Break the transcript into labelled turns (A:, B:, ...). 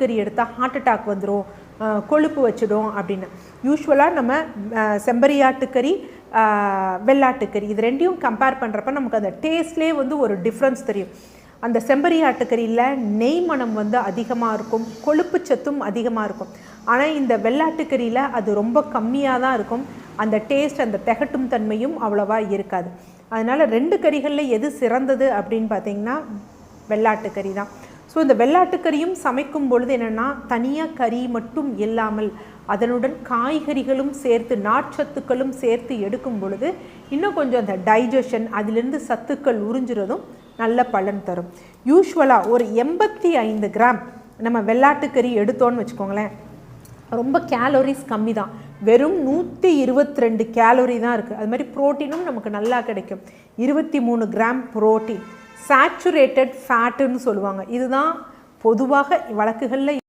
A: கறி எடுத்தால் heart attack வந்துடும், கொழுப்பு வச்சிடும் அப்படின்னு. யூஸ்வலாக நம்ம செம்பரியாட்டுக்கறி வெள்ளாட்டுக்கறி இது ரெண்டையும் கம்பேர் பண்ணுறப்ப நமக்கு அந்த டேஸ்ட்லேயே வந்து ஒரு டிஃப்ரென்ஸ் தெரியும். அந்த செம்பரியாட்டுக்கறியில் நெய் மனம் வந்து அதிகமாக இருக்கும், கொழுப்பு சத்தும் அதிகமாக இருக்கும். ஆனால் இந்த வெள்ளாட்டுக்கறியில் அது ரொம்ப கம்மியாக தான் இருக்கும். அந்த டேஸ்ட், அந்த திகட்டும் தன்மையும் அவ்வளோவா இருக்காது. அதனால் 2 கறிகளில் எது சிறந்தது அப்படின்னு பார்த்திங்கன்னா வெள்ளாட்டுக்கறி தான். ஸோ இந்த வெள்ளாட்டுக்கறியும் சமைக்கும் பொழுது என்னென்னா, தனியாக கறி மட்டும் இல்லாமல் அதனுடன் காய்கறிகளும் சேர்த்து நார்ச்சத்துக்களும் சேர்த்து எடுக்கும் பொழுது இன்னும் கொஞ்சம் அந்த டைஜஷன், அதிலிருந்து சத்துக்கள் உறிஞ்சுறதும் நல்ல பலன் தரும். யூஸ்வலாக ஒரு 85 கிராம் நம்ம வெள்ளாட்டுக்கறி எடுத்தோன்னு வச்சுக்கோங்களேன், ரொம்ப கேலோரிஸ் கம்மி தான், வெறும் 122 கேலோரி தான் இருக்குது. அது மாதிரி ப்ரோட்டீனும் நமக்கு நல்லா கிடைக்கும். 23 கிராம் ப்ரோட்டீன், சேச்சுரேட்டட் ஃபேட்டுன்னு சொல்லுவாங்க. இதுதான் பொதுவாக வழக்குகளில்